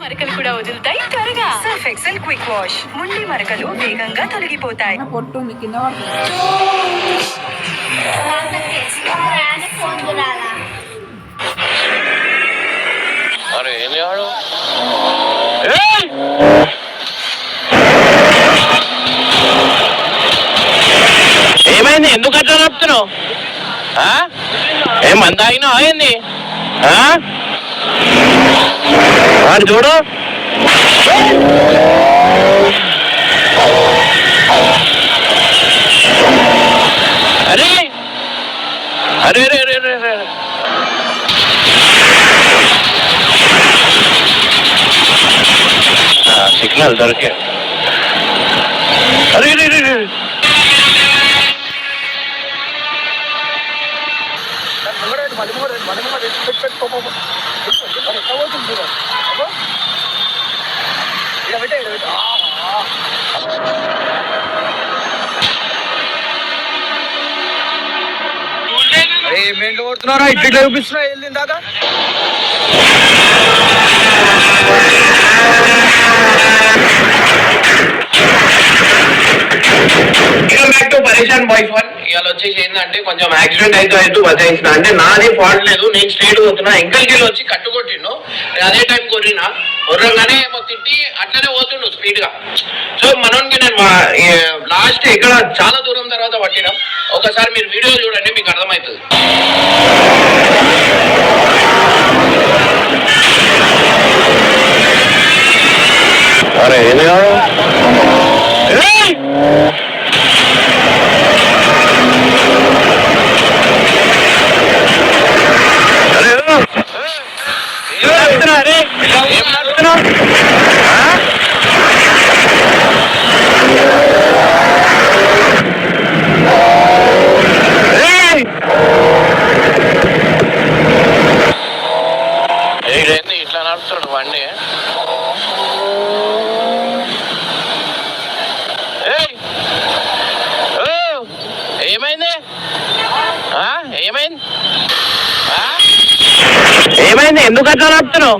మరకలు కూడా వదులుతాయి త్వరగా. సర్ఫ్ ఎక్సెల్ క్విక్ వాష్, ముండి మరకలు వేగంగా తొలగిపోతాయి. పొట్టు ఉంది కింద ఏమైంది? ఎందుకు అట్లా చెప్తున్నావు? ఏం మంద అయినా అయింది చూడు. అరే అరే అరే అరే అరే సిగ్నల్ దొరికే. అరే అరే అరే ఏమేంటి కొడుతున్నారా? ఇట్లా చూపిస్తున్నా వెళ్ళింది దాకా. పరేషాన్ బాయ్స్ వన్. ఇవాళ వచ్చేసి ఏంటంటే కొంచెం యాక్సిడెంట్ అయితే బచాయించిన. అంటే నాది ఫాల్ట్ లేదు, నేను స్ట్రేట్ పోతున్నా, ఎంకల్కి వచ్చి కట్టుకొట్టిండు. అదే టైం కొర్రినా, కొర్రంగానే ఏమో తిట్టి అట్లనే పోతుండు స్పీడ్ గా. సో మనోనికి నేను లాస్ట్ ఇక్కడ చాలా దూరం తర్వాత పట్టినా. ఒకసారి మీరు వీడియో చూడండి, మీకు అర్థమవుతుంది. అరే ఇట్లా నడుపుతాడు బండి. ఏమైంది? ఏమైంది? ఏమైంది? ఎందుకు అట్లా నడుపుతున్నావు?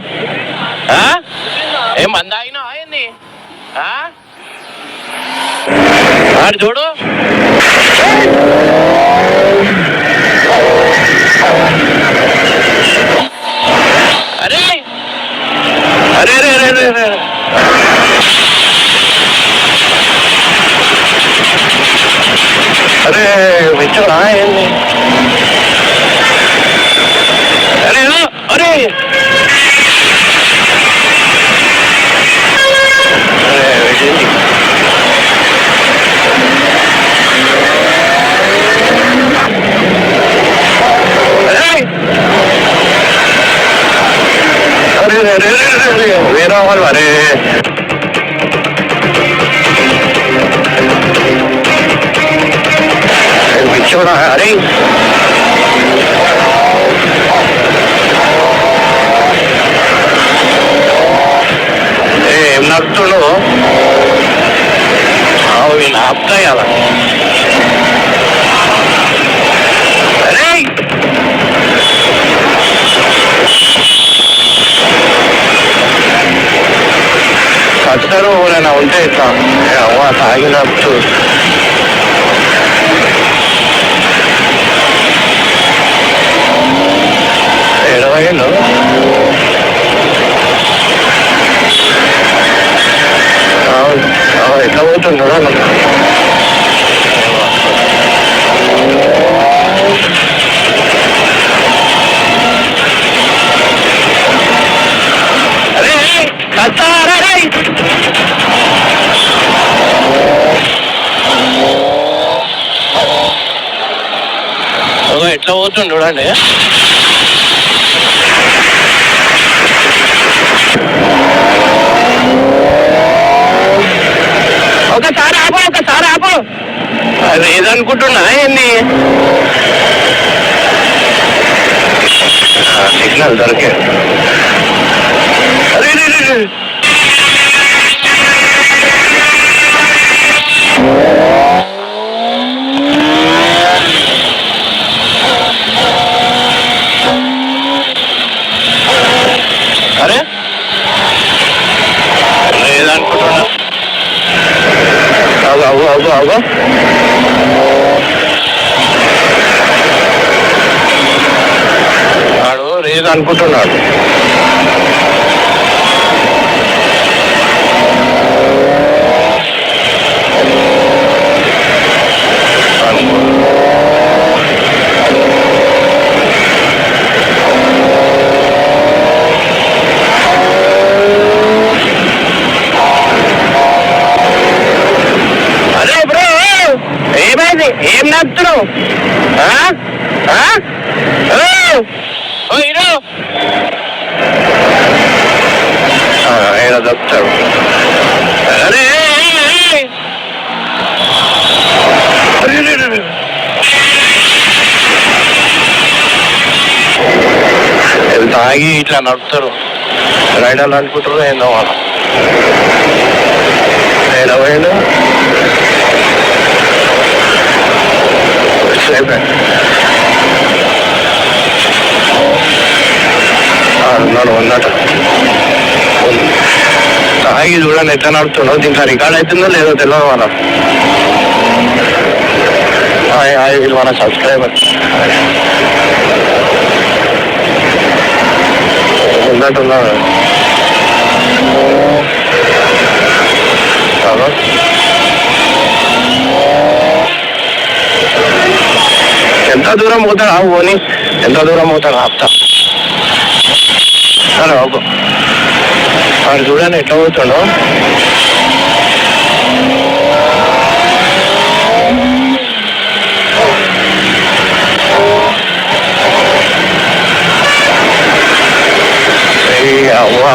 ఏం మంద అయినా అయింది చూడు. అరే అరే అరే అరే అరే అరే విచ్చరా ఏంది? అరే అరే వేరే వాళ్ళు అరే చూడ. అరే ఏం నడుతుండో వీళ్ళు ఆపుతాయి అలా. అరే కట్టారు ఎవరైనా ఉంటే ఇట్లా అవ్వ తాగినట్టు. ఎడవయ్యండు ఎట్లా పోతుండో. అరే కట్టారా ఎట్లా పోతుంది చూడండి. ఒకసారి ఆపు, ఒకసారి ఆపు. అది ఏదనుకుంటున్నా ఏంది? సిగ్నల్ దొరికే. అరే అరే అనుకుంటున్నా. అగో వాడు రేజ్ అనుకుంటున్నాడు. అదే బ్రో, ఏమైంది? ఏం నడుతున్నావు? ఏదో చెప్తాడు. అరే తాగి ఇట్లా నడుపుతారు. రైడర్లు అనుకుంటారు ఏందో వాళ్ళు. ఏడవైనా ఉన్నాడు ఉన్నట్టు తాగి చూడండి ఎట్లా నడుపుతున్నావు. దీంట్లో రికార్డ్ అవుతుందో లేదో తెలియదు మనం. వీళ్ళు మన సబ్స్క్రైబర్ ఉన్నట్టున్నాడు. ఎంత దూరం పోతాడా ఓని? ఎంత దూరం పోతాడా? ఆపుతా. సరే ఓకే. వాడు చూడండి ఎట్లా పోతాడో. అవ్వా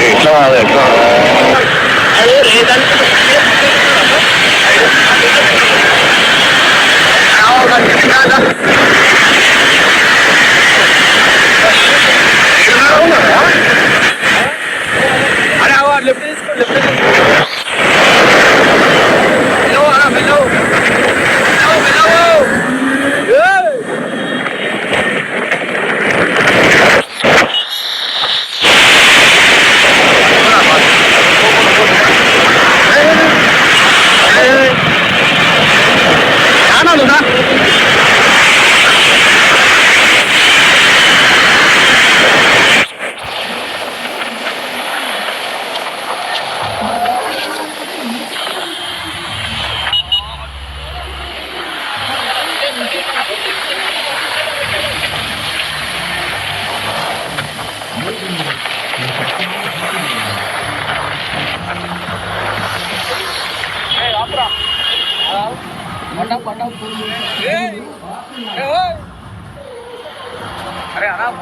ఎట్లా ఎట్లా అరే లెఫ్ట్ తీసుకో, లెఫ్ట్ అరే అన్నా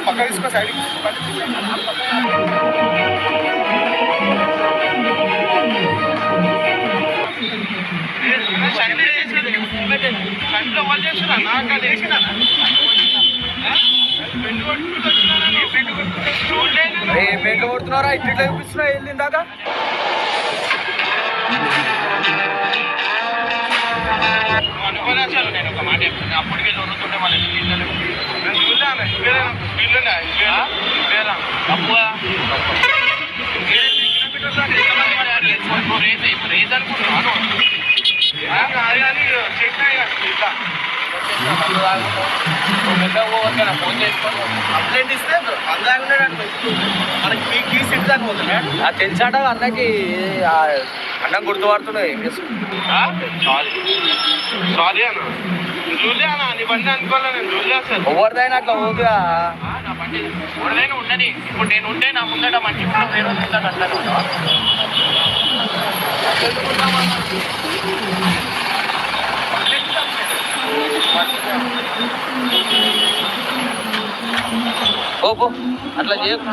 పక్క తీసుకో సైడ్ పెంట్లు కొడుతున్నారా? ఇట్లా చూపిస్తున్నా వెళ్ళింది దాకా అనుకోలే సార్. నేను ఒక మాట చెప్తున్నా, అప్పటికే దొరుకుతుంటే మళ్ళీ తప్పు కిలోమీటర్స్ ఎంతమంది ఇప్పుడు రేజ్ అనుకుంటున్నాను అది కానీ చేసినా ఇట్లా ఫోన్ చేసుకొని కంప్లైంట్ ఇస్తే అందాక మనకి కీ సెట్ దాకా పోతున్నాడు తెలిసాట అన్నకి అన్నం గుర్తుపడుతున్నాయి ఏం సారీ అన్న చూలే అన్న నీ బండి అనుకోలే నేను చూలే అసలు ఎవరిదైనా అట్లా పోతుగా నా బండి ఎవరిదైనా ఉండని ఇప్పుడు నేను ఉంటే నా ముందట మంచిగా వేరే ముందట అట్లా పో అట్లా చేయకు